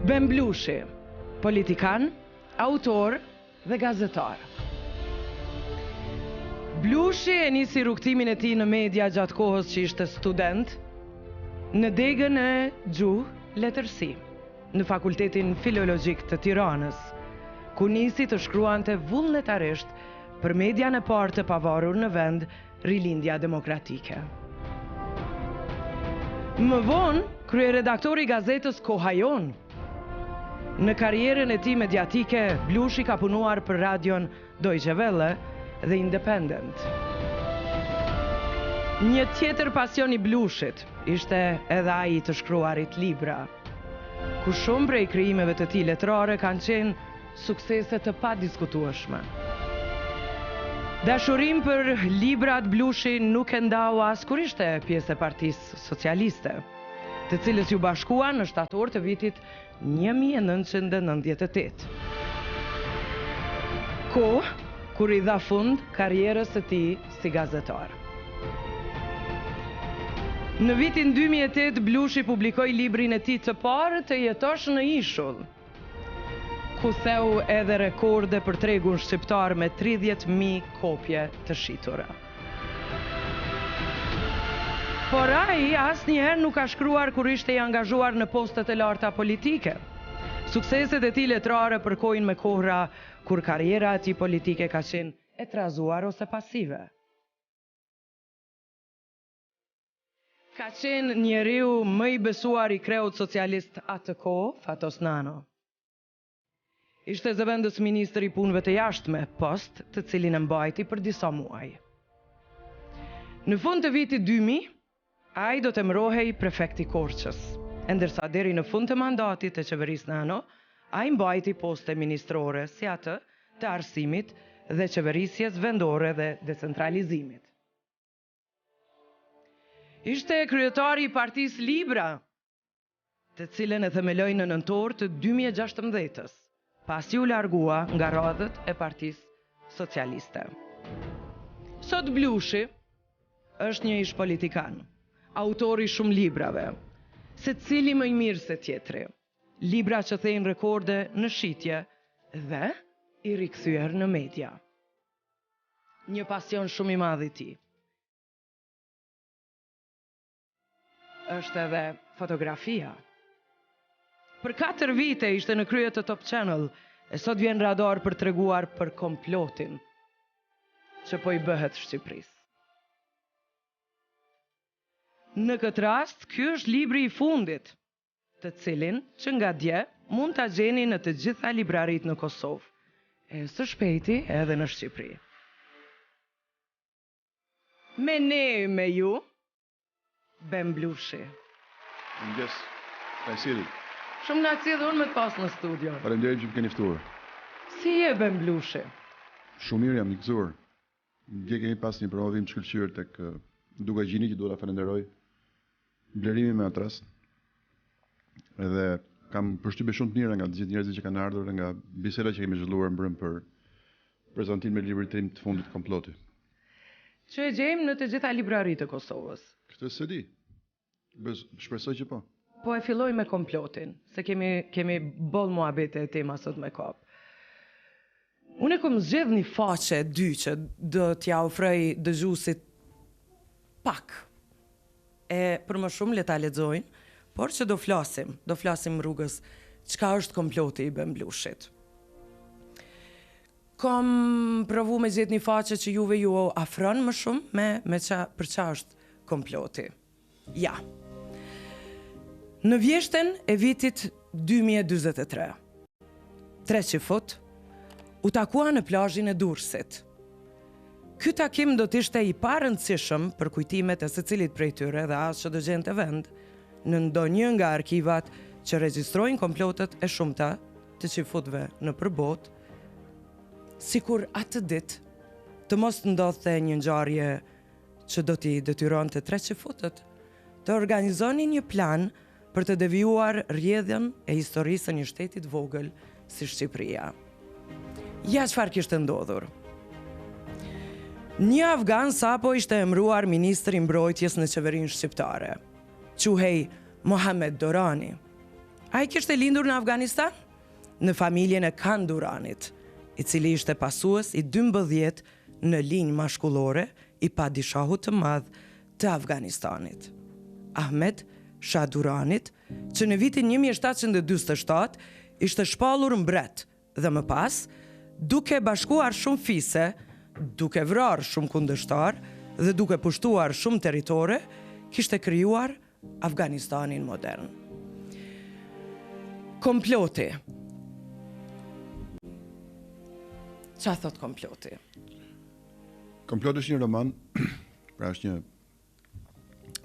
Ben Blushi, politikan, autor dhe gazetar. Blushi e nisi rrugtimin e tij në media gjatë kohës që ishte student në degën e gjuhë letërsi në Fakultetin Filologjik të Tiranës, ku nisi të shkruante vullnetarisht për median e parë të pavarur në vend, Rilindja Demokratike. Më vonë, kryeredaktori i gazetës Koha Jon. Në karrierën e tij mediatike, Blushi ka punuar për radion Deutsche Welle dhe Independent. Një tjetër pasion i Blushit ishte edhe ai të shkruarit libra, ku shumë prej krijimeve të tij letrare kanë qenë suksese të padiskutueshme. Dashurim për librat Blushi nuk e ndau as kur ishte pjesë e Partisë Socialiste, të cilës ju bashkuan në shtator të vitit 1998. Kohë kur i dha fund karrierës së tij si gazetar. Në vitin 2008 Blushi publikoi librin e tij të parë, Të jetosh në ishull, ku theu edhe rekorde për tregun shqiptar me 30.000 kopje të shitura. Por ai asnjëherë nuk ka shkruar kur ishte i angazhuar në postet e larta politike. Sukseset e tij letrare përkojnë me kohra kur karriera e tij politike ka qenë e trazuar ose pasive. Ka qenë njeriu më i besuar i kreut socialist atë kohë, Fatos Nano. Ishte zëvendës ministri i punëve të jashtme, post të cilin e mbajti për disa muaj. Në fund të vitit 2000, ai do të emërohej prefekti Korçës, ndërsa deri në fund të mandatit të qeverisë Nano, ai mbajti poste ministrore si atë të arsimit dhe qeverisjes vendore dhe decentralizimit. Ishte kryetari i Partisë Libra, të cilën e themeloi në nëntor të 2016-s. Pasi u largua nga radhët e Partisë Socialiste. Sot Blushi është një ish politikan, autori shumë librave, secili më i mirë se tjetri, libra që thejnë rekorde në shitje dhe i rikthyer në media. Një pasion shumë i madh i tij është edhe fotografia. Për 4 vite ishte në krye të Top Channel, e sot vjen radar për treguar për komplotin që po i bëhet Shqipërisë. Në këtë rast, ky është libri i fundit, të cilin që nga dje mund ta gjeni në të gjitha librarit në Kosovë, e së shpejti edhe në Shqipëri. Me ju, Ben Blushi. Mëngjes, Kajsiri. Shumë nga cilë dhe unë me të pas në studio. Faleminderit që më keni ftuar. Si je Ben Blushi? Shumë mirë, jam i gëzuar. Dje kemi pas një provim të shkëlqyer tek Duka Gjini, që duhet ta falenderoj. Blerimi me atë rast. Edhe kam përshtypje shumë të mira nga të gjithë njerëzit që kanë ardhur, nga biseda që kemi zhvilluar mbrëm për prezantimin e librit tim të fundit Komploti. Që e gjejmë në të gjitha libraritë të Kosovës. Këtë se di. Shpresoj që po. Po e filloj me komplotin, se kemi boll muhabete e tema sot me kap. Unë kom zgjedh një faqe 2 që do t'ja ofroj dëgjuesit pak. E për më shumë le ta lexojnë, por që do flasim rrugës çka është komploti i Ben Blushit. Kom provu me gjetë një faqe që juve ju afron më shumë me për çfarë është komploti. Ja. Në vjeshtën e vitit 2023, 3 qifut u takua në plazhin e Durrësit. Ky takim do të ishte i parëndësishëm për kujtimet e secilit prej tyre dhe as që do gjente vend në ndonjë nga arkivat që regjistrojnë komplotet e shumta të qifutve në përbot, sikur atë ditë të mos ndodhte një ngjarje që do t'i detyronte 3 qifutët të organizonin një plan për të devijuar rrjedhjen e historisë së një shtetit vogël si Shqipëria. Ja çfarë kishte ndodhur. Një afgan sapo ishte emëruar ministri i mbrojtjes në qeverinë shqiptare, quhej Mohamed Dorani. Ai kishte lindur në Afganistan, në familjen e Kanduranit, i cili ishte pasues i 12 në linjë mashkullore i padishahut të madh të Afganistanit, Ahmed Shah Duranit, që në vitin 1747 ishte shpallur mbret dhe më pas, duke bashkuar shumë fise, duke vrarë shumë kundërshtar dhe duke pushtuar shumë territore, kishte krijuar Afganistanin modern. Komploti. Qa thot komploti? Komploti është një roman, pra është një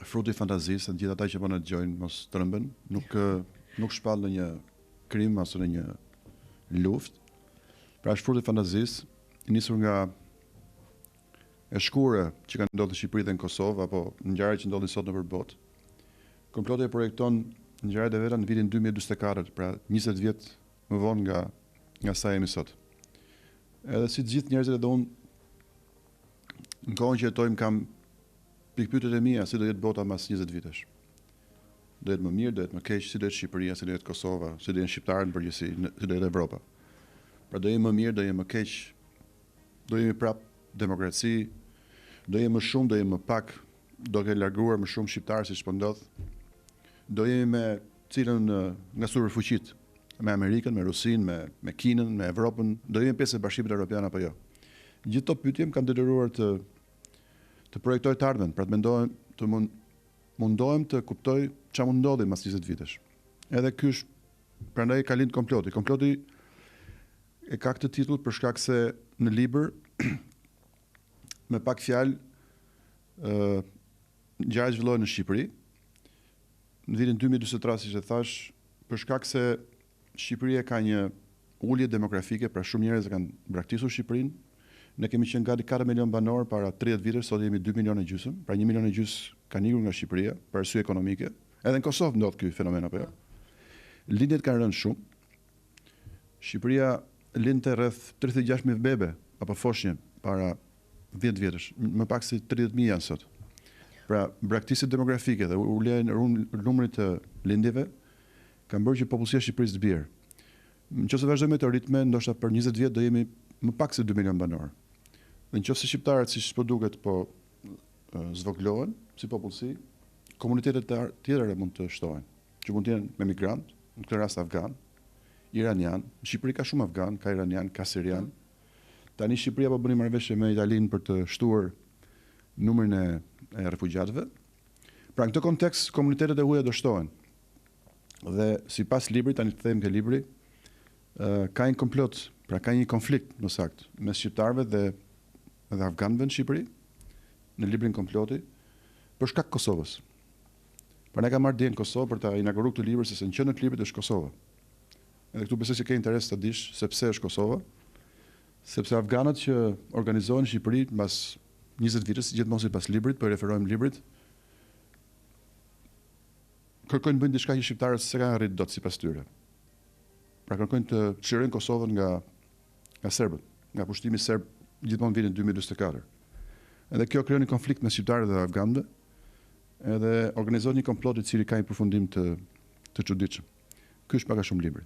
frut i fantazisë, të gjithë ata që po na dëgjojnë mos trëmben, nuk shpall në një krim ose në një luftë. Pra është frut i fantazisë, i nisur nga e shkure që kanë ndodhur në Shqipëri dhe në Kosovë apo ngjarjet që ndodhin sot nëpër botë. Komploti e projekton ngjarjet e veta në vitin 2044, pra 20 vjet më vonë nga sa jemi sot. Edhe si të gjithë njerëzit edhe unë në kohën që jetojmë kam pikpyetjet e mia si do jetë bota mas 20 vitesh. Do jetë më mirë, do jetë më keq, si do jetë Shqipëria, si do jetë Kosova, si do jetë shqiptarët në përgjithësi, si do jetë Evropa. Pra do jemi më mirë, do jemi më keq, do jemi prap demokraci, do jemi më shumë, do jemi më pak, do ke larguar më shumë shqiptarë siç po ndodh. Do jemi me cilën nga superfuqitë, me Amerikën, me Rusinë, me Kinën, me Evropën, do jemi pjesë e Bashkimit Evropian apo jo. Gjithë këto pyetje më kanë detyruar të projektoj të ardhmen, pra të mundohem të kuptoj çfarë mund ndodhi mas 20 vitesh. Edhe ky është prandaj ka lind komploti. Komploti e ka këtë titull për shkak se në libër me pak fjalë ngjarjet zhvillohen në Shqipëri. Në vitin 2043, siç e thash, për shkak se Shqipëria ka një ulje demografike, pra shumë njerëz kanë braktisur Shqipërinë. Ne kemi qenë gati 4 milion banor para 30 vitesh, sot jemi 2 milionë e gjysmë, pra 1 milion e gjysmë kanë ikur nga Shqipëria për arsye ekonomike. Edhe në Kosovë ndodh ky fenomen apo jo. Lindjet kanë rënë shumë. Shqipëria lindte rreth 36.000 bebe apo foshnjë para 10 vjetësh, më pak se 30.000 janë sot. Pra, braktisjet demografike dhe ulja e numrit të lindjeve kanë bërë që popullsia e Shqipërisë të bjerë. Nëse vazhdojmë me të ritme, ndoshta për 20 vjet do jemi më pak se 2 milion banor. Dhe nëse shqiptarët siç po duket po zvoglohen si popullsi, komunitetet tjera mund të shtohen, që mund të jenë me migrant, në këtë rast afgan, iranian. Në Shqipëri ka shumë afgan, ka iranian, ka sirian. Tani Shqipëria po bëni marrëveshje me Italinë për të shtuar numrin e refugjatëve. Pra në këtë kontekst komunitetet e huaja do shtohen. Dhe sipas librit, tani të them ke libri, ka një komplot, pra ka një konflikt më saktë mes shqiptarëve dhe afganëve në Shqipëri, në librin Komploti, për shkak të Kosovës. Pra ne kam marrë dje në Kosovë për ta inauguruar këtë libër, sepse në qendër të librit është Kosova. Edhe këtu besoj se ke interes të dish se pse është Kosova, sepse afganët që organizohen në Shqipëri mbas 20 vitës, gjithmonë sipas librit, po referojmë librit, kërkojnë bëjnë diçka që shqiptarët s'e kanë arritur dot sipas tyre. Pra kërkojnë të çlirojnë Kosovën nga serbët, nga pushtimi serb gjithmonë vitin 2044. Edhe kjo krijon një konflikt mes shqiptarëve dhe afganëve, edhe organizohet një komplot i cili ka një përfundim të çuditshëm. Ky është pak a shumë libri.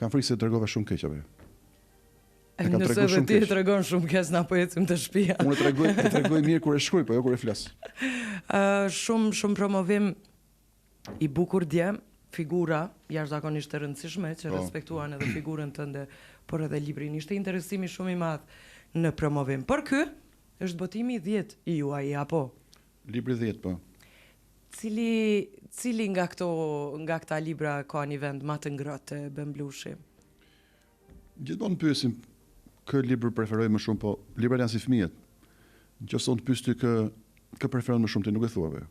Kam frikë se tregova shumë keq apo jo. Nëse dhe ti tregon shumë keq, na po ecim të shtëpia. Unë tregoj mirë kur e shkruaj, po jo kur e flas. Shumë promovim i bukur dje, figura jashtëzakonisht e rëndësishme që respektuan edhe figurën tënde, por edhe librin. Ishte interesimi shumë i madh në promovim. Por ky është botimi 10 i juaj apo? Libri 10 po. Cili nga këta libra ka një vend më të ngrohtë të Bemblushi? Gjithmonë pyesim kë libër preferoj më shumë, po librat janë si fëmijët. Nëse unë të pyes ty kë preferon më shumë ti nuk e thua apo?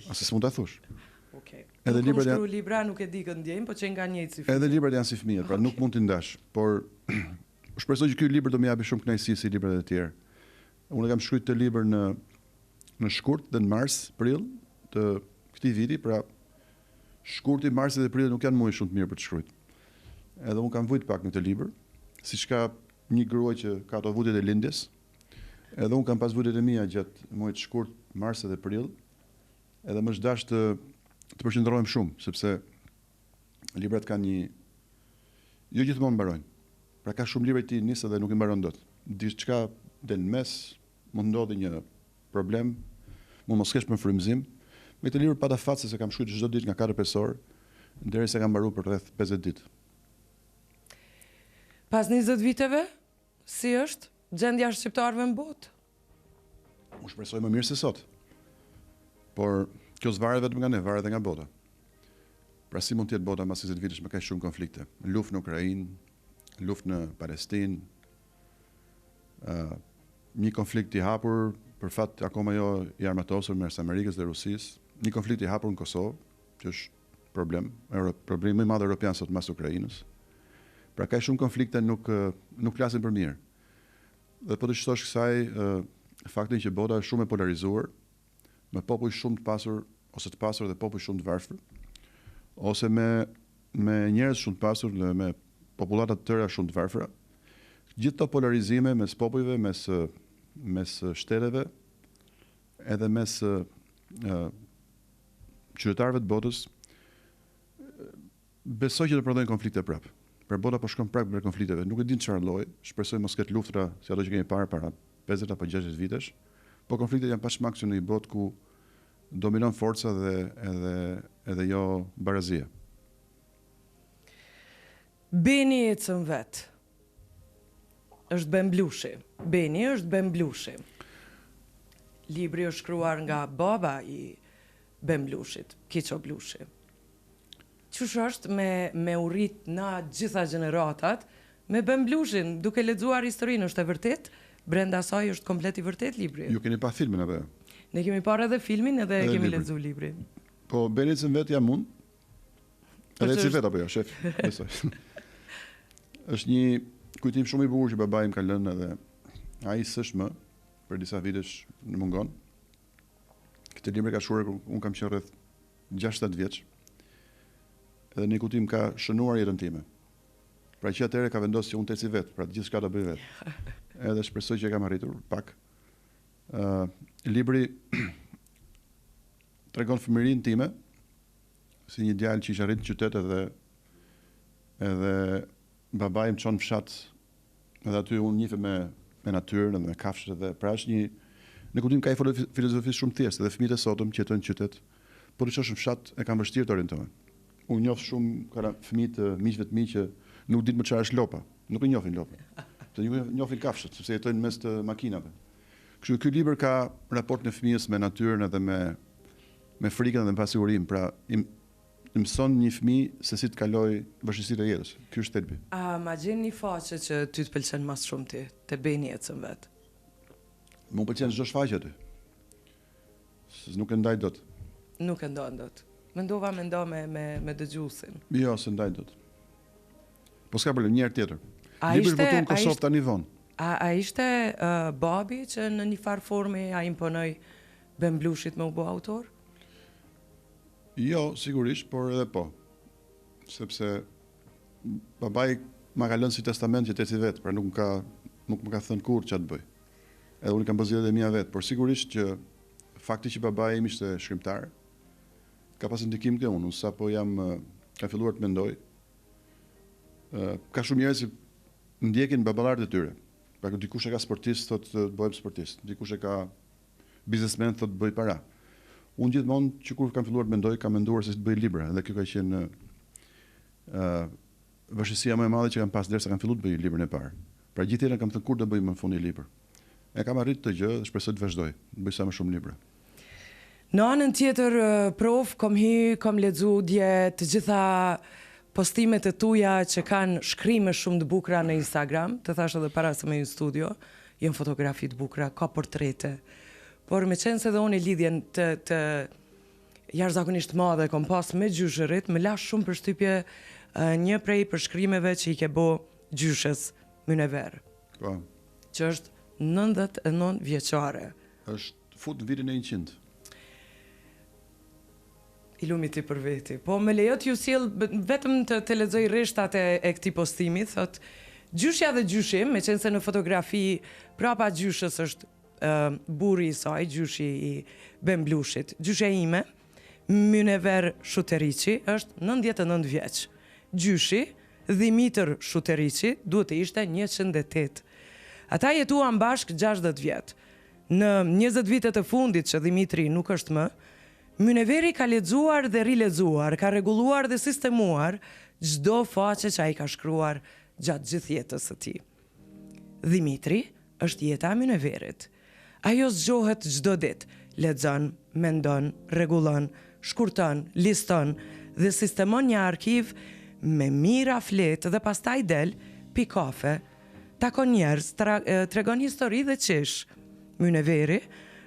Ase s'mund ta thush. Okej. Edhe librat janë libra nuk e di kë ndjejmë, po që nga njëjtë si fëmijë. Edhe librat janë si fëmijët, pra nuk mund t'i ndash, por shpresoj që ky libër do më japë shumë kënaqësi si librat e tjerë. Unë kam shkruar të libër në shkurt dhe në mars, prill të këtij viti, pra shkurti, marsi dhe prilli nuk janë muaj shumë të mirë për të shkruar. Edhe unë kam vujt pak në këtë libër, siç ka një grua që ka ato vujtjet e lindjes. Edhe unë kam pas vujtjet e mia gjatë muajit shkurt, mars dhe prill. Edhe më është dash të përqendrohem shumë, sepse librat kanë një jo gjithmonë mbarojnë. Pra ka shumë libra ti nisë dhe nuk i mbaron dot. Diçka del në mes, mund ndodhi një problem, mund mos kesh më frymëzim. Me këtë libër pata fat se kam shkruar çdo ditë nga 4-5 orë, derisa kam mbaruar për rreth 50 ditë. Pas 20 viteve, si është gjendja e shqiptarëve në botë? Unë shpresoj më mirë se sot. Por kjo s'varet vetëm nga ne, varet edhe nga bota. Pra si mund të jetë bota mbas 20 vitesh me kaq shumë konflikte? Luftë në Ukrainë, luftë në Palestinë, një konflikt i hapur, për fat akoma jo i armatosur mes Amerikës dhe Rusisë, një konflikt i hapur në Kosovë, që është problemi më i madh evropian sot mas Ukrainës. Pra ka shumë konflikte nuk flasin për mirë. Dhe po të shtosh kësaj faktin që bota është shumë e polarizuar, me popull shumë të pasur ose të pasur dhe popull shumë të varfër, ose me njerëz shumë të pasur dhe me popullata të tëra shumë të varfëra. Gjithë këto polarizime mes popujve, mes shteteve, edhe mes qytetarëve të botës, besoj që të prodhojnë konflikte prapë. Për bota po shkon prapë për konflikteve. Nuk e din çfarë lloji, shpresoj mos ketë luftra si ato që kemi parë para 50 apo 60 vitesh, po konfliktet janë pashmangshëm në një botë ku dominon forca dhe edhe jo barazia. Beni ecën vet. Është Ben Blushi. Beni është Ben Blushi. Libri është shkruar nga baba i Ben Blushit, Kiço Blushi. Qysh është me urrit na gjitha gjeneratat me Ben Blushin, duke lexuar historinë, është e vërtet? Brenda saj është komplet i vërtet libri? Ju keni pa filmin apo? Ne kemi parë edhe filmin edhe kemi lexuar librin. Po Beni ecën vet jam unë. Edhe ecën vet apo jo, shef? Besoj. Është një kujtim shumë i bukur që babai më ka lënë edhe ai s'është më për disa vitesh në mungon. Këtë libër ka shkruar kur un kam qenë rreth 6-7 vjeç. Edhe një kujtim ka shënuar jetën time. Pra që atëherë ka vendosur që unë të eci vet, pra gjithçka ta bëj vet. Edhe shpresoj që e kam arritur pak. Libri tregon fëmijërinë time si një djalë që ishte rritur në qytet edhe babai më çon në fshat, edhe aty unë njihem me natyrën dhe me kafshët dhe pra është në kuptim ka një filozofi shumë thjeshtë, edhe fëmijët e sotëm që jetojnë në qytet, por të çosh në fshat e kanë vështirë të orientohen. Unë njoh shumë fëmijë të miqve të mi që nuk dinë më çfarë është lopa, nuk e njohin lopën. Të njohin kafshët, sepse jetojnë mes të makinave. Kështu ky libër ka raportin e fëmijës me natyrën edhe me frikën dhe me pasigurinë, pra mëson një fëmijë se si të kaloj vështirësitë e jetës. Ky është thelbi. A ma gjen një faqe që ty të pëlqen më shumë ti, te Beni ecën vet? Më pëlqen çdo shfaqje aty. Nuk e ndaj dot. Nuk e ndon dot. Mendova me dëgjuesin. Jo, se ndaj dot. Po s'ka problem, një herë tjetër. Libri votu në Kosovë tani vonë. A ishte babi që në një farë forme a imponoi Ben Blushit me u bë autor? Jo, sigurisht, por edhe po. Sepse babai ma ka lënë si testament që të eci vetë, pra nuk më ka thënë kur ç'a të bëj. Edhe unë kam bazë mia vetë, por sigurisht që fakti që babai im ishte shkrimtar ka pas ndikim te unë, sapo ka filluar të mendoj. Ka shumë njerëz që ndjekin baballarët e tyre. Pra dikush e ka sportist, thotë të bëhem sportist. Dikush e ka biznesmen, thotë të bëj para. Unë gjithmonë që kur kam filluar të mendoj, kam menduar se të bëj libra, dhe kjo ka qenë vështirësia më e madhe që kam pas derisa kam filluar të bëj librin e parë. Pra gjithë jetën kam thënë kur do bëj më në fund një libër. E kam arritur të gjë dhe shpresoj të vazhdoj, të bëj sa më shumë libra. Në anën tjetër, prof, kom lexu dje të gjitha postimet e tuja që kanë shkrime shumë të bukura në Instagram, të thash edhe para se me një studio, janë fotografi të bukura, ka portrete. Por me qenë se dhe unë i lidhjen të jashtëzakonisht madhe kom pas me gjyshërit, më lash shumë përshtypje një prej përshkrimeve që i ke bo gjyshes Munever. Po. Që është 99 vjeçare. Është fut në vitin e 100. I lumi ti për veti. Po me lejot ju sjell vetëm të lexoj rreshtat e këtij postimi, thot gjyshja dhe gjyshim, me qenë se në fotografi prapa gjyshës është burri i saj, gjyshi i Ben Blushit. Gjyshja ime, Munever Shuteriqi, është 99 vjeç. gjyshi, Dimitër Shuteriqi, duhet të ishte 108. Ata jetuan bashk 60 vjet. Në 20 vitet e fundit që Dimitri nuk është më, Myneveri ka lexuar dhe rilexuar, ka rregulluar dhe sistemuar çdo faqe që ai ka shkruar gjatë gjithë jetës së tij. Dimitri është jeta e Myneverit. Ajo zgjohet çdo ditë, lexon, mendon, rregullon, shkurton, liston dhe sistemon një arkiv me mira fletë dhe pastaj del, pi kafe, takon njerëz, tregon histori dhe qesh. Myneveri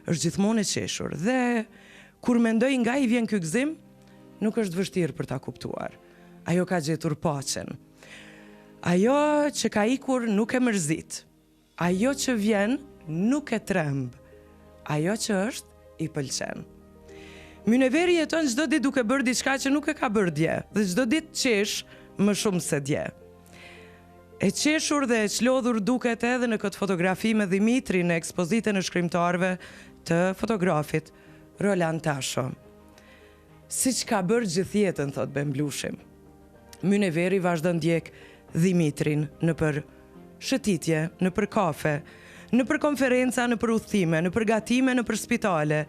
është gjithmonë e qeshur dhe kur mendoj nga i vjen ky gëzim, nuk është vështirë për ta kuptuar. Ajo ka gjetur paqen. Ajo që ka ikur nuk e mërzit. Ajo që vjen nuk e tremb. Ajo që është i pëlqen. Myneveri jeton çdo ditë duke bërë diçka që nuk e ka bërë dje, dhe çdo ditë qesh më shumë se dje. E qeshur dhe e çlodhur duket edhe në këtë fotografi me Dimitri në ekspozitën e shkrimtarëve të fotografit Roland Tasho. Siç ka bërë gjithë jetën, thot Bemblushim. Myneveri vazhdon ndjek Dimitrin në për shëtitje, në për kafe, në për konferenca, në për udhëtime, në për gatime, në për spitale,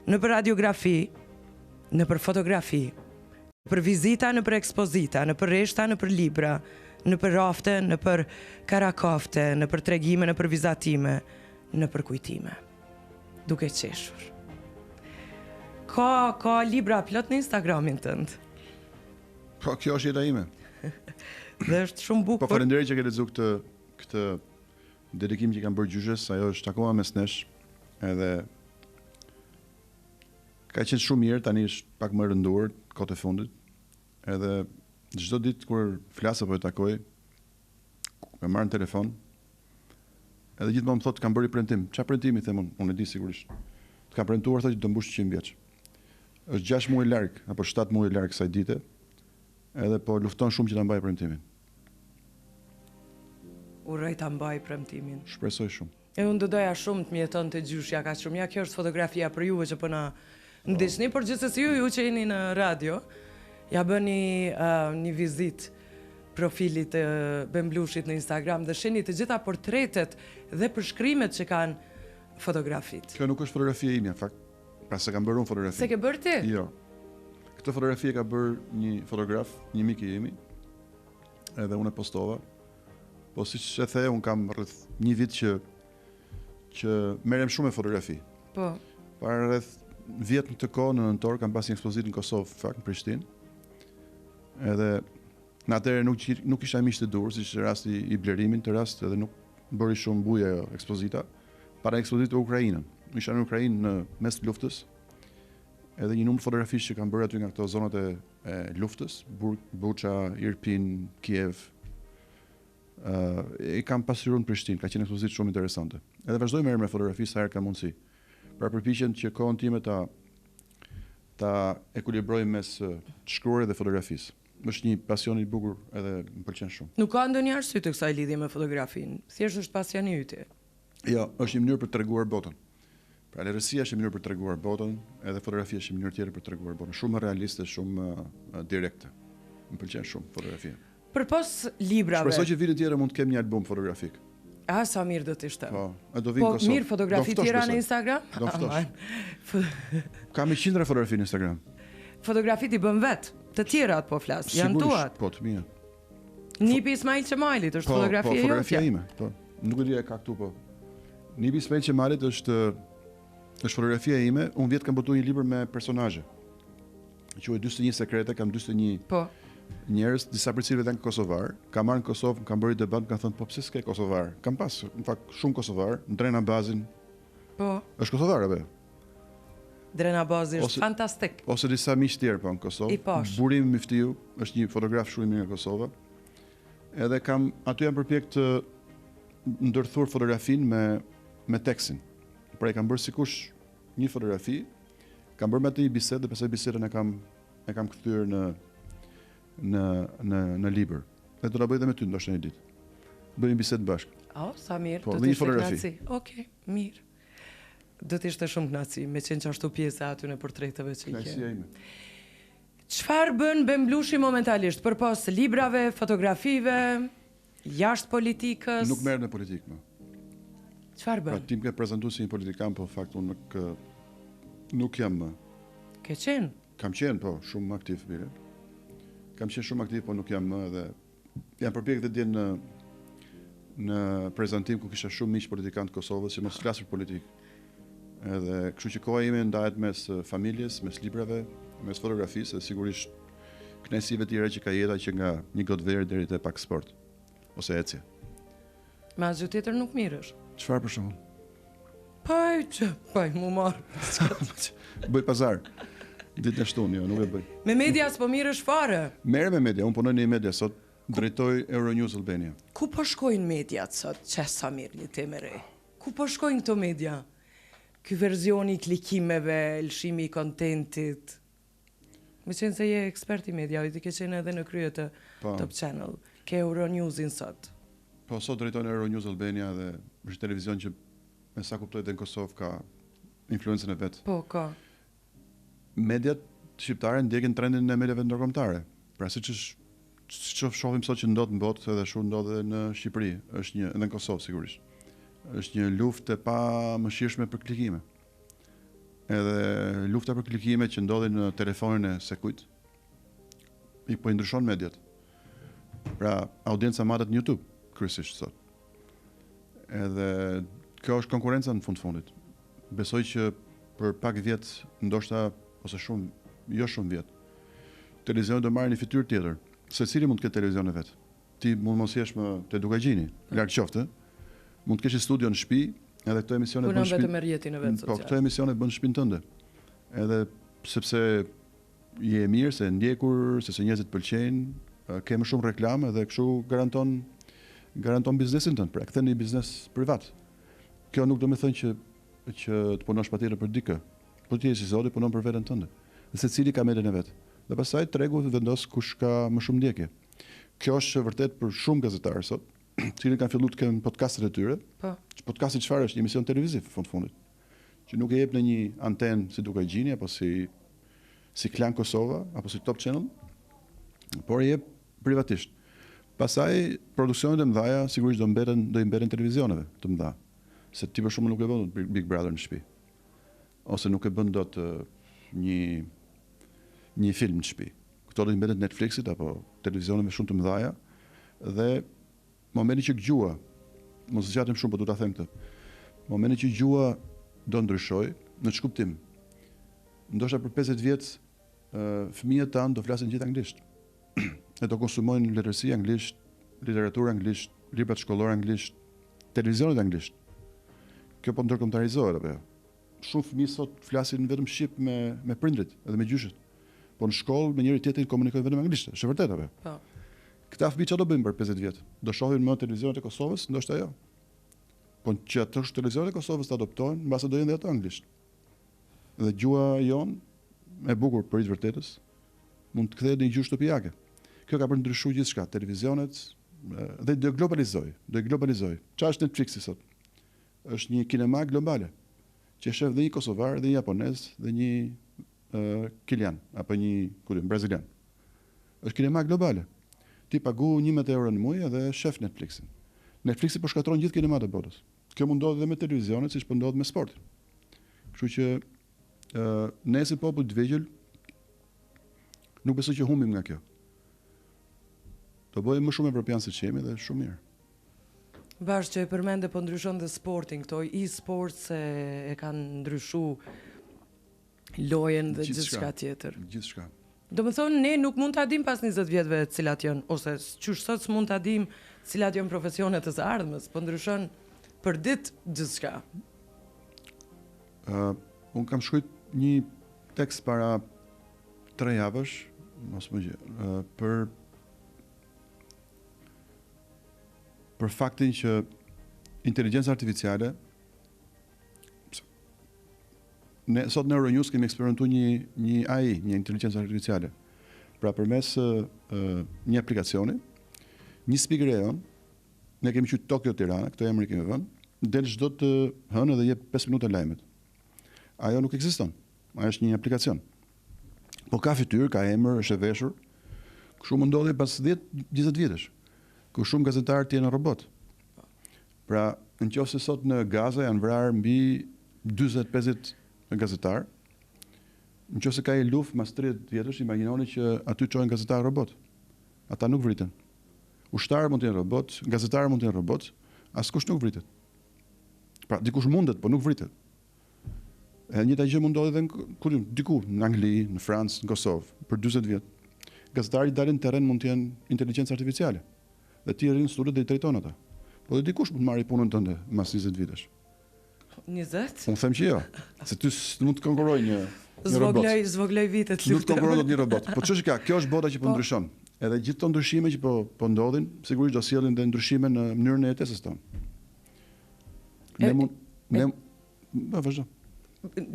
në për radiografi, në për fotografi, në për vizita, në për ekspozita, në për reshta, në për libra, në për rafte, në për karakafte, në për tregime, në për vizatime, në për kujtime. Duke qeshur. Ka libra plot në Instagramin tënd. Po, kjo është jeta ime. Dhe është shumë bukur. Po, falenderoj që ke lexuar këtë dedikim që kam bërë gjyshes, ajo është akoma mes nesh, edhe ka qenë shumë mirë, tani është pak më rënduar kohët e fundit. Edhe çdo ditë kur flas apo e takoj, më marr në telefon. Edhe gjithmonë më thotë kam bërë premtim. Çfarë premtimi them unë e di sigurisht. Të kam premtuar thotë që do mbush 100 vjeç. Është 6 muaj larg apo 7 muaj larg kësaj dite. Edhe po lufton shumë që ta mbaj premtimin. Urrej ta mbaj premtimin. Shpresoj shumë. E unë do doja shumë të mjeton të gjyshja ka shumë. Ja, kjo është fotografia për juve që po na ndiqni, por gjithsesi ju që jeni në radio, ja bëni një vizit profilit të Bemblushit në Instagram dhe shihni të gjitha portretet dhe përshkrimet që kanë fotografit. Kjo nuk është fotografia ime, në fakt. Pra se kam bërë unë fotografi. Se ke bërë ti? Jo. Këtë fotografi ka bërë një fotograf, një mik i imi, edhe unë e postova. Po siç e the, unë kam rreth një vit që merrem shumë me fotografi. Po. Para rreth vjet në të kohë në nëntor kam pas një ekspozitë në Kosovë, fakt në Prishtinë. Edhe në atëherë nuk isha miq të dur, siç rasti i Blerimin, të rast edhe nuk bëri shumë bujë ajo ekspozita. Para ekspozitës në Ukrainën. Isha në Ukrainë në mes të luftës. Edhe një numër fotografish që kam bërë aty nga këto zonat e luftës, Bucha, Irpin, Kiev. I kam pasur në Prishtinë, ka qenë ekspozitë shumë interesante. Edhe vazhdoj merrem me fotografi sa herë kam mundësi. Pra përpiqem që kohën time ta ekuilibroj mes shkruarit dhe fotografisë. Është një pasion i bukur edhe më pëlqen shumë. Nuk ka ndonjë arsye të kësaj lidhje me fotografinë. Thjesht është pasioni yt. Jo, është një mënyrë për të treguar botën. Pra letërsia është një mënyrë për të treguar botën, edhe fotografia është një mënyrë tjetër për të treguar botën. Shumë realiste, shumë direkte. Më pëlqen shumë fotografia. Përpos librave. Shpresoj që vitin tjetër mund të kem një album fotografik. Sa mirë do të ishte. Po, do vi në Kosovë. Po mirë fotografi tjera në Instagram? Do ftosh. Kam 100 fotografi në Instagram. Fotografit i bën vet, të tjerat po flas, janë tuat. Po, të mia. Nipi Ismail Qemalit është fotografia jote. Po, fotografia ime, po. Nuk e di ka këtu po. Nipi Ismail Qemalit është fotografia ime. Unë vjet kam botuar një libër me personazhe. Quhet 41 sekrete, kam 41. Po. Njerëz, disa prej cilëve janë kosovar. Kam marrë në Kosovë, kam bërë debat, më kanë thënë po pse s'ke kosovar? Kam pas, në fakt, shumë kosovar, në Drena Bazin. Po. Është kosovar apo? Drena Bazi është fantastik. Ose disa miq tjerë po në Kosovë. Burim Miftiu është një fotograf shumë i mirë nga Kosova. Edhe kam aty jam përpjek të ndërthur fotografinë me tekstin. Pra e kam bërë sikush një fotografi, kam bërë me atë një bisedë dhe pastaj bisedën e kam kthyer në libër. Dhe do ta bëj edhe me ty ndoshta një ditë. Bëjmë një bisedë bashkë. Sa mirë. Po, dhe një fotografi. Okej, mirë. Do të ishte shumë kënaqësi me qenë që ashtu pjesa aty në portreteve që i ke. Kënaqësia ime. Çfarë bën Bemblushi momentalisht përpas librave, fotografive, jashtë politikës? Nuk merr në politikë, më. Çfarë Pra, bën? tim ke prezentuar si një politikan, po fakt unë nuk jam më. Ke qenë? Kam qenë, po, shumë aktiv, bile. Kam qenë shumë aktiv, po nuk jam më dhe jam përpjek të djenë në prezentim ku kisha shumë miq politikanë të Kosovës që mos flas për politikë. Edhe kështu që koha ime ndahet mes familjes, mes librave, mes fotografisë, dhe sigurisht kënaqësive të tjera që ka jeta që nga një gotë verë deri te pak sport ose ecje. Me asgjë tjetër nuk mirësh. Çfarë për shembull? Paj, mu marr. Bëj pazar. Ditën e shtunë, jo, nuk e bëj. Me media s'po mirësh fare. Merrem me media, unë punoj në një media sot, drejtoj Euronews Albania. Ku po shkojnë mediat sot? Samir, një temë e re. Ku po shkojnë këto media? Ky verzioni i klikimeve, lëshimi i kontentit. Me qenë se je ekspert i media, i ke qenë edhe në krye të Top Channel. Ke Euronewsin sot. Po, sot drejtoj në Euronews Albania dhe është televizion që me sa kuptoj dhe në Kosovë ka influencën e vetë. Po, ka. Mediat shqiptare ndjekin trendin e mediave ndërkombëtare. Pra siç shohim sot që ndodh në botë edhe shumë ndodh edhe në Shqipëri, është edhe në Kosovë sigurisht. Është një luftë e pamëshirshme për klikime. Edhe lufta për klikime që ndodhin në telefonin e sekujt i po i ndryshon mediat. Pra audienca matet në YouTube kryesisht sot. Edhe kjo është konkurenca në fundit. Besoj që për pak vjet, ndoshta ose shumë, jo shumë vjet, televizioni do marrë një fytyrë tjetër. Secili mund të ketë televizion e vet. Ti mund mos jesh më te Dukagjini, larg qoftë. Mund të kesh studio në shtëpi, edhe këto emisione bën shtëpi. Vetëm rjetin e vet social. Po këto emisione bën në shtëpinë tënde. Edhe sepse je mirë, se ndjekur, se njerëzit pëlqejnë, ke më shumë reklamë dhe kështu garanton biznesin tënd, pra kthen një biznes privat. Kjo nuk do të thënë që të punosh patjetër për dikë. Po ti je si zoti, punon për veten tënde. Dhe secili ka meten e vet. Dhe pastaj tregu vendos kush ka më shumë ndjekje. Kjo është vërtet për shumë gazetarë sot, të cilët kanë filluar të kenë podcastet e tyre. Po. Podcasti çfarë është? Një emision televiziv fundit. Që nuk e jep në një antenë si Dukagjini apo si Klan Kosova apo si Top Channel, por e jep privatisht. Pastaj produksionet e mëdha sigurisht do i mbeten televizioneve të mëdha. Se ti për shkakun nuk e bën Big Brother në shtëpi. Ose nuk e bën dot një film në shtëpi. Këto do i mbetet Netflixit apo televizioneve shumë të mëdha dhe momenti që gjua, mos zgjatem shumë, po do ta them këtë. Momenti që gjua do ndryshoj në ç'kuptim. Ndoshta për 50 vjet fëmijët tanë do flasin gjithë anglisht. E do konsumojnë letërsi anglisht, literaturë anglisht, libra shkollore anglisht, televizionet anglisht. Kjo po ndërkombëtarizohet apo jo? Shumë fëmijë sot flasin vetëm shqip me prindrit edhe me gjyshet. Po në shkollë me njëri tjetrin komunikojnë vetëm anglisht. Është vërtet apo jo? Po. Këta fëmijë çfarë do bëjnë për 50 vjet? Do shohin më televizionet e Kosovës? Ndoshta jo. Po që ato televizionet e Kosovës të adoptojnë, mbase do jenë edhe ato anglisht. Dhe gjua jon e bukur për vërtetës mund të kthehet në një gjuhë shtëpiake. Kjo ka bërë ndryshuar gjithçka, televizionet dhe do globalizoj. Çfarë është Netflixi sot? Është një kinema globale që shef dhe një kosovar, dhe një japonez, dhe një kilian apo një brazilian. Është kinema globale. Ti pagu 11 euro në muaj dhe shef Netflixin. Netflixi po shkatron gjithë kinemat e botës. Kjo mund ndodhet edhe me televizionet, siç po ndodhet me sportin. Kështu që ne si popull të vegjël nuk besoj që humbim nga kjo. Do bëjmë më shumë evropian se që jemi dhe shumë mirë. Bashkë që e përmende po ndryshon dhe sportin, këto e-sports e kanë ndryshu lojen dhe gjithçka tjetër. Gjithçka. Do më thonë, ne nuk mund ta dim pas 20 vjetëve cilat janë, ose qysh sot s'mund ta dim cilat janë profesionet e së ardhmës, po ndryshon për ditë gjithçka. Unë kam shkruajt një tekst para 3 javësh, mos më gjë, për faktin që inteligjenca artificiale sot në Euronews kemi eksperimentuar një AI, një inteligjencë artificiale. Pra përmes një aplikacioni, një speaker e jon, ne kemi qytet Tokyo Tirana, këtë emër kemi vënë, del çdo të hënë dhe jep 5 minuta lajmet. Ajo nuk ekziston. Ajo është një aplikacion. Po ka fytyrë, ka emër, është e veshur. Kështu më ndodhi pas 10-20 vitesh. Ku shumë gazetarë janë robot. Pra, nëse sot në Gaza janë vrarë mbi 40-50 gazetarë, nëse ka një luftë mas 30 vjetësh, imagjinoni që aty çojnë gazetarë robot. Ata nuk vriten. Ushtarë mund të jenë robot, gazetarë mund të jenë robot, askush nuk vritet. Pra, dikush mundet, po nuk vritet. E njëjta gjë mund ndodhi edhe diku në Angli, në Francë, në Kosovë, për 40 vjet. Gazetarët dalin në terren mund të jenë inteligjencë artificiale. Dhe ti rrin studio dhe i drejton ata. Po dhe dikush mund të marrë punën tënde mas 20 vitesh. 20? Unë them që jo, se ty mund të konkurroj një robot. Zvogloj vitet luftën. Nuk të konkurron dot një robot. Po ç'është ka? Kjo është bota që po ndryshon. Edhe gjithë këto ndryshime që po ndodhin, sigurisht do sjellin dhe ndryshime në mënyrën e jetesës tonë. Vazhdo.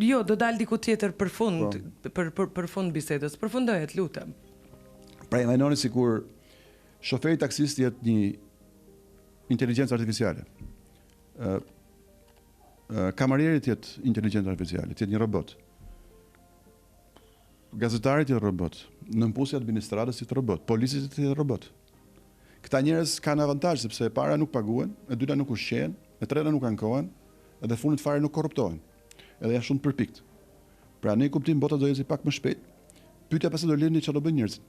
Jo, do dal diku tjetër për fund, për fund bisedës. Përfundoje, të lutem. Pra imagjinoni sikur shoferi taksist jetë një inteligjencë artificiale. Kamarierit jetë inteligjencë artificiale, jetë një robot. Gazetarit jetë robot, nënpusi administratës jetë robot, policisë jetë robot. Këta njerëz kanë avantazh sepse e para nuk paguhen, e dyta nuk ushqehen, e treta nuk ankohen, edhe fundit fare nuk korruptohen. Edhe janë shumë të përpikt. Pra ne kuptim bota do ecë pak më shpejt. Pyetja pasi do lëni çfarë do bëjnë njerëzit.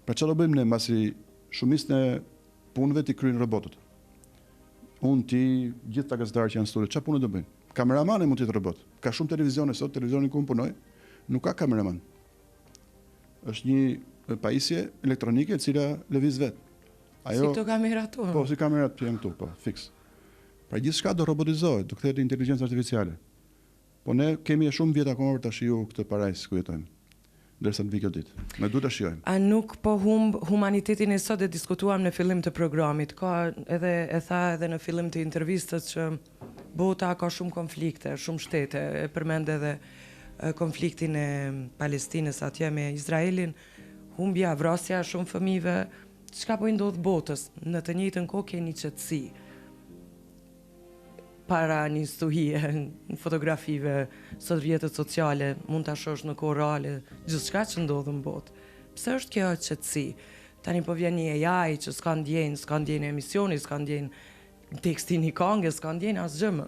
Pra çfarë do bëjmë ne mbasi shumicën e punëve ti kryejnë robotët. Unë ti, gjithë ta gazetarët që janë në studio, çfarë punë do bëjnë? Kameramani mund të jetë robot. Ka shumë televizione sot, televizioni ku unë punoj, nuk ka kameraman. Është një pajisje elektronike e cila lëviz vet. Si këto kamerat tonë. Po, si kamerat që janë këtu, po, fiks. Pra gjithçka do robotizohet, do kthehet në inteligjencë artificiale. Po ne kemi shumë vjet akoma për ta shijuar këtë parajs ku jetojmë. Derisa të vi kjo ditë. Ne duhet ta shijojmë. A nuk po humb humanitetin e sot, e diskutuam në fillim të programit. Ka edhe e tha edhe në fillim të intervistës që bota ka shumë konflikte, shumë shtete, e përmend edhe konfliktin e Palestinës atje me Izraelin, humbja, vrasja shumë fëmijëve. Çka po i ndodh botës? Në të njëjtën kohë keni qetësi. Para një stuhie, në fotografive, sot rrjetet sociale, mund ta shohësh në kohë reale, gjithçka që ndodh në botë. Pse është kjo qetësi? Tani po vjen një AI që s'ka ndjenjë emisioni, s'ka ndjenjë tekstin i këngës, s'ka ndjenjë asgjë më.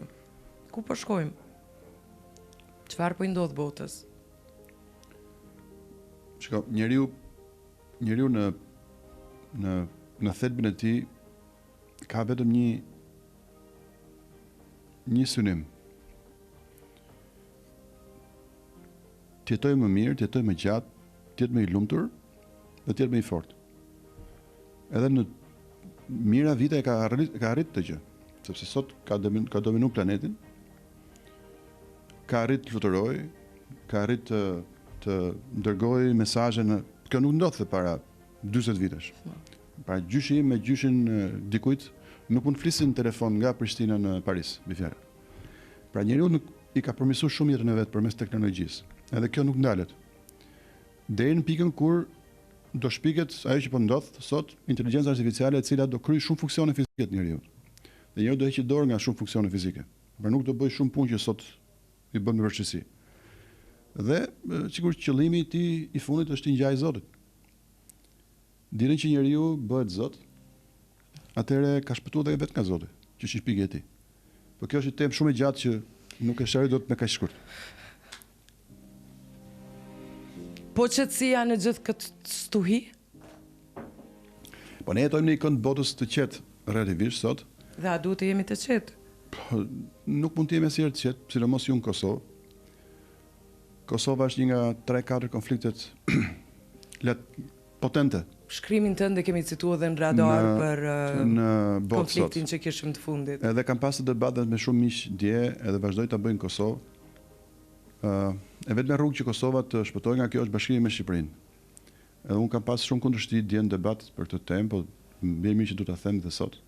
Ku po shkojmë? Çfarë po i ndodh botës? Shiko, njeriu në thelbin e tij ka vetëm një synim. Të jetoj më mirë, të jetoj më gjatë, të jetë më i lumtur dhe të jetë më i fortë. Edhe në mira vite ka arrit të gjë, sepse sot ka dominu planetin, ka arrit të fluturoj, ka arrit të dërgoj mesazhe në... Kjo nuk ndodhte para 40 vitesh. Pra gjyshi me gjyshin dikujt nuk mund flisin telefon nga Prishtina në Paris, me fjalë. Pra njeriu nuk i ka përmirësuar shumë jetën e vet përmes teknologjisë. Edhe kjo nuk ndalet. Deri në pikën kur do shpiket ajo që po ndodh sot, inteligjenca artificiale e cila do kryej shumë funksione fizike të njeriu. Dhe njeriu do heqë dorë nga shumë funksione fizike. Por nuk do bëj shumë punë që sot i bën me vështirësi. Dhe sigurisht qëllimi i tij i fundit është të ngjajë Zotit. Ditën që njeriu bëhet Zot, atëherë ka shpëtuar dhe vetë nga Zoti, që është shpikja e tij. Po kjo është një temë shumë e gjatë që nuk e sharoj dot me kaq shkurt. Po qetësia në gjithë këtë stuhi? Po ne jetojmë në një kënd botës të qetë relativisht sot. Dhe a duhet të jemi të qetë? Po, nuk mund të jemi asnjëherë të qetë, sidomos ju në Kosovë. Kosova është një nga 3-4 konfliktet potente. Shkrimin tënd e kemi cituar edhe në radar për konfliktin që kishim të fundit. Edhe kam pasur debate me shumë miq dje, edhe vazhdoj ta bëj në Kosovë. E vetme rrugë që Kosova të shpëtojë nga kjo është bashkimi me Shqipërinë. Edhe unë kam pasur shumë kundërshti dje në debat për këtë temë, po më mirë që do ta them edhe sot.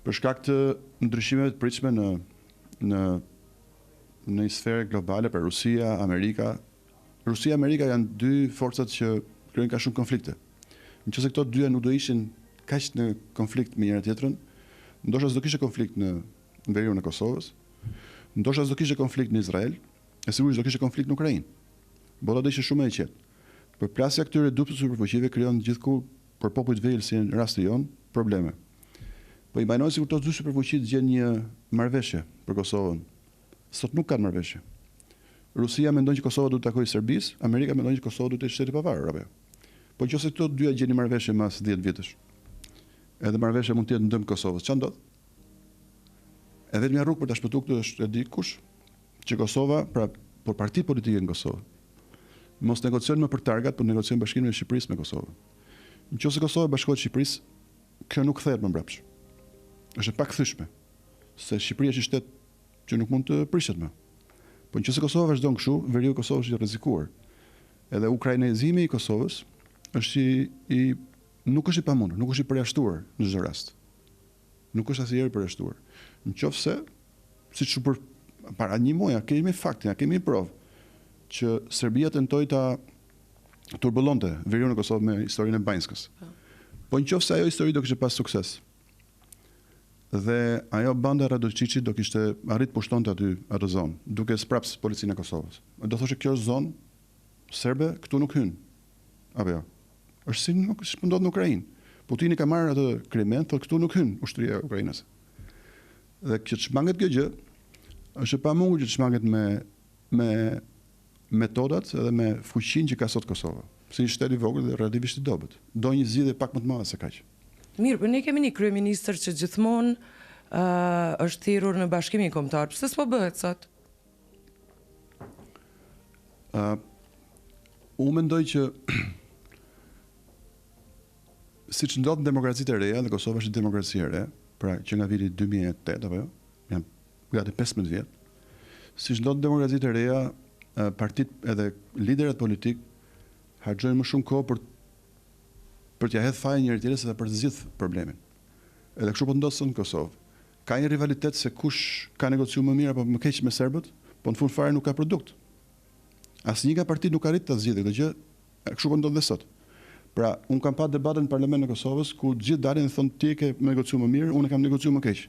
Për shkak të ndryshimeve të pritshme në një sferë globale për Rusia, Amerika. Rusia, Amerika janë dy forcat që krijojnë ka shumë konflikte. Nëse këto dyja nuk do ishin kaq në konflikt me njëra tjetrën, ndoshta s'do kishte konflikt në veriun e Kosovës, ndoshta s'do kishte konflikt në Izrael, e sigurisht do kishte konflikt në Ukrainë. Bota do ishte shumë e qetë. Përplasja këtyre dupë superfuqive krijon gjithku për popujt vejël si në rastin jon probleme. Po imagjinoj sikur këto dy superfuqi të gjejnë një marrëveshje për Kosovën. Sot nuk kanë marrëveshje. Rusia mendon që Kosova duhet të takojë Serbisë, Amerika mendon që Kosova duhet të jetë shteti i pavarur apo jo. Po nëse këto dyja gjejnë marrëveshje mas 10 vjetësh. Edhe marrëveshja mund të jetë në dëm Kosovës. Çfarë ndodh? E vetmja rrugë për ta shpëtuar këtë është e di kush, që Kosova, pra por partitë politike në Kosovë, mos negociojnë më për targat, por negociojnë bashkimin e Shqipërisë me Kosovën. Nëse Kosova bashkohet Shqipërisë, kjo nuk kthehet më mbrapsht. Është e pakthyeshme, se Shqipëria është shtet që nuk mund të prishet më. Po nëse Kosova vazhdon kështu, veriu i Kosovës është i rrezikuar. Edhe ukrainizimi i Kosovës është nuk është i pamundur, nuk është i përjashtuar në çdo rast. Nuk është asnjëherë i përjashtuar. Nëse, siç për para një muaji, kemi faktin, kemi provë që Serbia tentoi ta turbullonte veriun e Kosovës me historinë e Banjskës. Po nëse ajo histori do kishte pas sukses, dhe ajo banda Radojčići do kishte arrit pushtonte atë zonë, duke spraps policinë e Kosovës. Do thoshte kjo është zonë serbe, këtu nuk hyn. Apo jo. Është si nuk ndodh në Ukrainë. Putini ka marrë atë Krimen, thotë këtu nuk hyn ushtria e Ukrainës. Dhe që të shmanget kjo gjë, është e pamundur që të shmanget me metodat edhe me fuqinë që ka sot Kosova. Si një shtet i vogël dhe relativisht i dobët. Do një zgjidhje pak më të madhe se kaq. Mirë, por ne kemi një kryeministër që gjithmonë është thirrur në Bashkimin Kombëtar. Pse s'po bëhet sot? Unë mendoj që siç ndodh në demokracitë e reja, dhe Kosova është demokraci e re, pra që nga viti 2008 apo jo, janë gati 15 vjet. Siç ndodh në demokracitë e reja, partitë edhe liderët politik harxojnë më shumë kohë për t'ia hedhë fajin njëri tjetrit se për të zgjidhur problemin. Edhe kështu po ndodh sot në Kosovë. Ka një rivalitet se kush ka negociuar më mirë apo më keq me serbët, po në fund fare nuk ka produkt. Asnjë nga partitë nuk arrit ta zgjidhë këtë gjë, kështu po ndodh dhe sot. Pra, unë kam pa debatën në Parlamentin e Kosovës ku të gjithë dalin dhe thonë ti e ke negociuar më mirë, unë e kam negociuar më keq.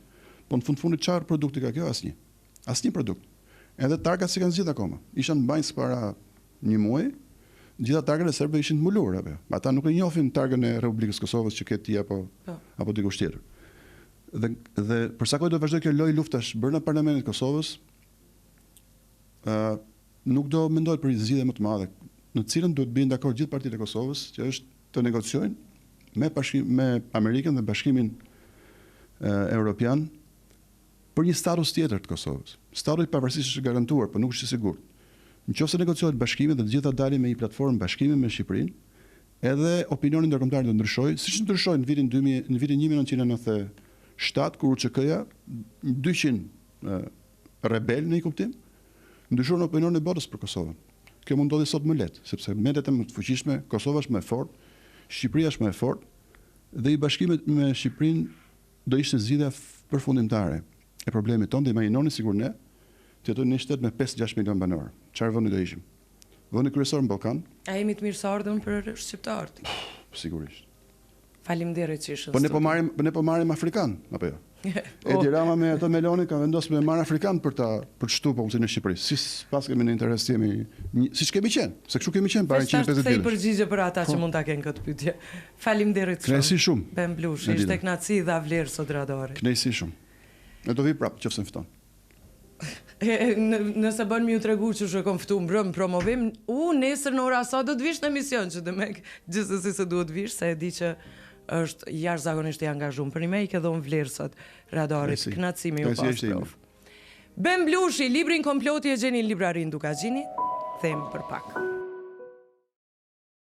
Po në fundit çfarë produkti ka kjo? Asnjë. Asnjë produkt. Edhe targat si kanë zgjidhur akoma. Ishan në Banjsk para një muaji, gjitha targat e serbëve ishin të mbuluar apo. Ata nuk e njohin targën e Republikës Kosovës që ke ti apo dikush tjetër. Dhe për sa kohë do vazhdoj kjo lojë luftash bërë në Parlamentin e Kosovës, nuk do mendohet për një zgjidhje më të madhe, në cilën duhet bien dakord gjithë partitë e Kosovës, që është të negociojnë me Amerikën dhe Bashkimin Evropian për një status tjetër të Kosovës. Statusi pavarësisht është garantuar, por nuk është i sigurt. Nëse negociohet bashkimi dhe të gjitha dalin me një platformë bashkimi me Shqipërinë, edhe opinioni ndërkombëtar do ndryshojë, siç ndryshoi në vitin 1997 kur UÇK-ja 200 rebel në një kuptim ndryshuan opinionin e botës për Kosovën. Kjo mund ndodhi sot më lehtë, sepse mediat e më të fuqishme, Kosova është më e fortë, Shqipëria është më e fortë dhe i bashkimit me Shqipërinë do ishte zgjidhja përfundimtare e problemit tonë. Dhe imagjinoni sikur ne të jetojmë në shtet me 5-6 milion banor. Çfarë vendi do ishim? Vendi kryesor në Ballkan. A jemi të mirëseardhën për shqiptarët? Sigurisht. Faleminderit që ishte. Po ne po marrim afrikan, apo jo? Edi Rama me ato meloni ka vendosur me marr afrikan për të shtuar popullsinë e Shqipërisë. Si pas kemi në interes jemi siç kemi qenë, se kështu kemi qenë para 150 vjetësh. Sa përgjigje për ata që mund ta kenë këtë pyetje. Faleminderit shumë. Kënaqësi shumë. Ben Blushi, ishte kënaqësi dha vlerë sot Radori. Kënaqësi shumë. Ne do vi prapë nëse fiton. Nëse bën mi u tregu që shkon ftu mbrëm promovim, nesër në ora sa do të vish në emision që demek gjithsesi se duhet vish, se e di që është jashtëzakonisht i angazhuar. Për një ke dhënë vlerë sot Radorit. Kënaqësi me ju pas. Ben Blushi, librin Komploti e gjeni në librarin Dukagjini. Them për pak.